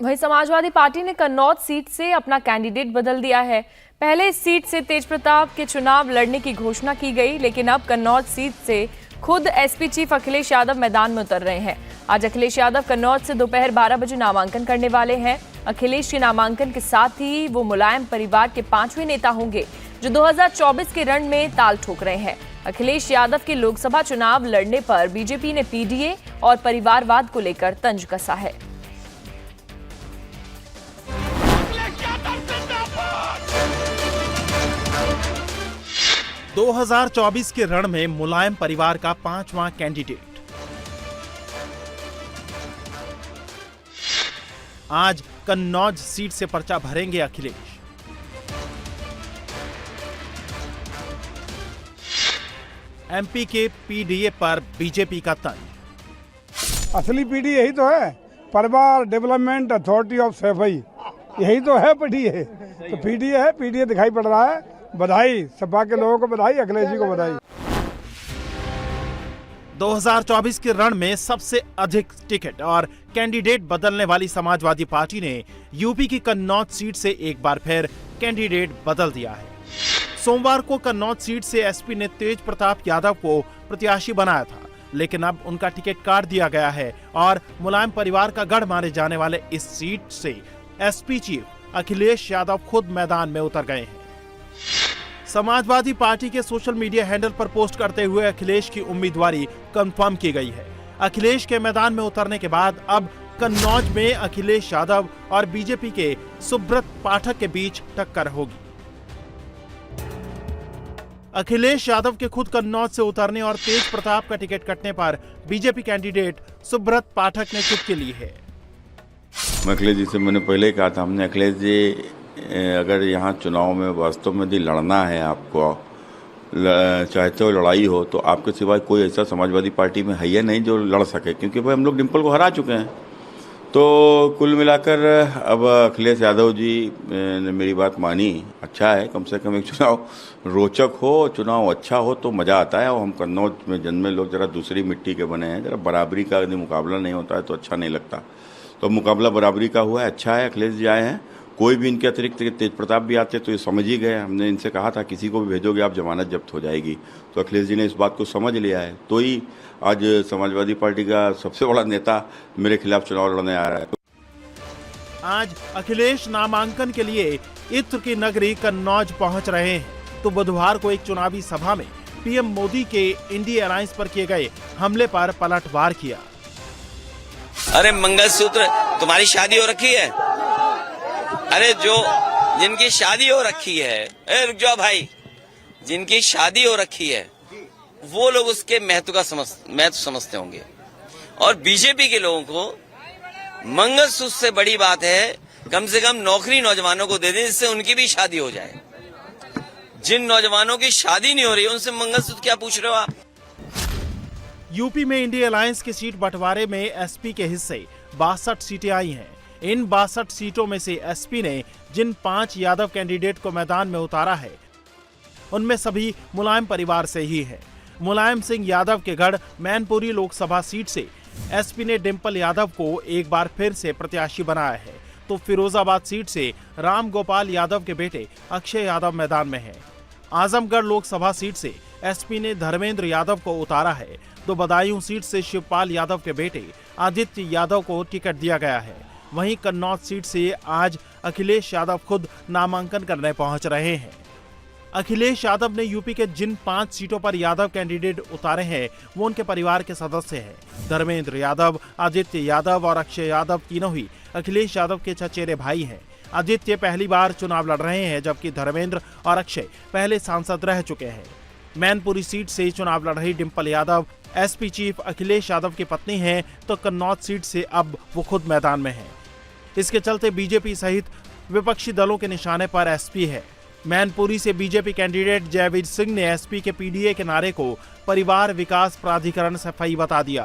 वहीं समाजवादी पार्टी ने कन्नौज सीट से अपना कैंडिडेट बदल दिया है। पहले इस सीट से तेज प्रताप के चुनाव लड़ने की घोषणा की गई, लेकिन अब कन्नौज सीट से खुद एसपी चीफ अखिलेश यादव मैदान में उतर रहे हैं। आज अखिलेश यादव कन्नौज से दोपहर 12 बजे नामांकन करने वाले हैं। अखिलेश के नामांकन के साथ ही वो मुलायम परिवार के 5वें नेता होंगे जो 2024 के रण में ताल ठोक रहे हैं। अखिलेश यादव के लोकसभा चुनाव लड़ने पर बीजेपी ने पीडीए और परिवारवाद को लेकर तंज कसा है। – 2024 के रण में मुलायम परिवार का 5वां कैंडिडेट। आज कन्नौज सीट से पर्चा भरेंगे अखिलेश। एमपी के पीडीए पर बीजेपी का तंज। असली पीडीए यही तो है, परिवार डेवलपमेंट अथॉरिटी ऑफ सफाई, यही तो है पीडीए। तो पीडीए है, पीडीए दिखाई पड़ रहा है। बधाई सपा के लोगों को, बधाई अखिलेश जी को बधाई। 2024 के रण में सबसे अधिक टिकट और कैंडिडेट बदलने वाली समाजवादी पार्टी ने यूपी की कन्नौज सीट से एक बार फिर कैंडिडेट बदल दिया है। सोमवार को कन्नौज सीट से एसपी ने तेज प्रताप यादव को प्रत्याशी बनाया था, लेकिन अब उनका टिकट काट दिया गया है और मुलायम परिवार का गढ़ माने जाने वाले इस सीट से एसपी चीफ अखिलेश यादव खुद मैदान में उतर गए हैं। समाजवादी पार्टी के सोशल मीडिया हैंडल पर पोस्ट करते हुए अखिलेश की उम्मीदवारी कंफर्म की गई है। अखिलेश के मैदान में उतरने के बाद अब कन्नौज में अखिलेश यादव और बीजेपी के सुब्रत पाठक के बीच टक्कर होगी। अखिलेश यादव के खुद कन्नौज से उतरने और तेज प्रताप का टिकट कटने पर बीजेपी कैंडिडेट सुब्रत पाठक ने चुटकी ली है। अखिलेश जी से मैंने पहले ही कहा था, हमने अखिलेश जी अगर यहाँ चुनाव में वास्तव में यदि लड़ना है, आपको चाहते हो लड़ाई हो, तो आपके सिवाय कोई ऐसा समाजवादी पार्टी में है नहीं जो लड़ सके, क्योंकि भाई हम लोग डिम्पल को हरा चुके हैं। तो कुल मिलाकर अब अखिलेश यादव जी ने मेरी बात मानी। अच्छा है, कम से कम एक चुनाव रोचक हो, चुनाव अच्छा हो तो मज़ा आता है। और हम कन्नौज में जन्मे लोग जरा दूसरी मिट्टी के बने हैं, जरा बराबरी का यदि मुकाबला नहीं होता है तो अच्छा नहीं लगता। तो मुकाबला बराबरी का हुआ है, अच्छा है। अखिलेश जी आए हैं, कोई भी इनके अतिरिक्त तेज प्रताप भी आते तो ये समझ ही गए। हमने इनसे कहा था किसी को भी भेजोगे आप जमानत जब्त हो जाएगी, तो अखिलेश जी ने इस बात को समझ लिया है। तो ही आज समाजवादी पार्टी का सबसे बड़ा नेता मेरे खिलाफ चुनाव लड़ने आ रहा है। आज अखिलेश नामांकन के लिए इत्र की नगरी कन्नौज पहुंच रहे हैं, तो बुधवार को एक चुनावी सभा में पीएम मोदी के इंडिया अलायंस पर किए गए हमले पर पलटवार किया। अरे मंगलसूत्र, तुम्हारी शादी हो रखी है? अरे जो जिनकी शादी हो रखी है, रुक जाओ भाई, जिनकी शादी हो रखी है वो लोग उसके महत्व समझते होंगे। और बीजेपी के लोगों को मंगलसूत्र से बड़ी बात है कम से कम नौकरी नौजवानों को दे दें, जिससे उनकी भी शादी हो जाए। जिन नौजवानों की शादी नहीं हो रही उनसे मंगलसूत्र क्या पूछ रहे हो आप? यूपी में इंडिया अलायंस की सीट बंटवारे में एसपी के हिस्से 62 सीटें आई हैं। इन 62 सीटों में से एसपी ने जिन 5 यादव कैंडिडेट को मैदान में उतारा है, उनमें सभी मुलायम परिवार से ही है। मुलायम सिंह यादव के गढ़ मैनपुरी लोकसभा सीट से एसपी ने डिम्पल यादव को एक बार फिर से प्रत्याशी बनाया है, तो फिरोजाबाद सीट से राम गोपाल यादव के बेटे अक्षय यादव मैदान में है। आजमगढ़ लोकसभा सीट से एसपी ने धर्मेंद्र यादव को उतारा है, तो बदायूं सीट से शिवपाल यादव के बेटे आदित्य यादव को टिकट दिया गया है। वहीं कन्नौज सीट से आज अखिलेश यादव खुद नामांकन करने पहुंच रहे हैं। अखिलेश यादव ने यूपी के जिन 5 सीटों पर यादव कैंडिडेट उतारे हैं वो उनके परिवार के सदस्य हैं। धर्मेंद्र यादव, आदित्य यादव और अक्षय यादव तीनों ही अखिलेश यादव के चचेरे भाई हैं। आदित्य पहली बार चुनाव लड़ रहे हैं, जबकि धर्मेंद्र और अक्षय पहले सांसद रह चुके हैं। मैनपुरी सीट से चुनाव लड़ रही डिम्पल यादव एसपी चीफ अखिलेश यादव की पत्नी हैं, तो कन्नौज सीट से अब वो खुद मैदान में हैं। इसके चलते बीजेपी सहित विपक्षी दलों के निशाने पर एसपी है। मैनपुरी से बीजेपी कैंडिडेट जयवीर सिंह ने एसपी के पीडीए के नारे को परिवार विकास प्राधिकरण सफाई बता दिया।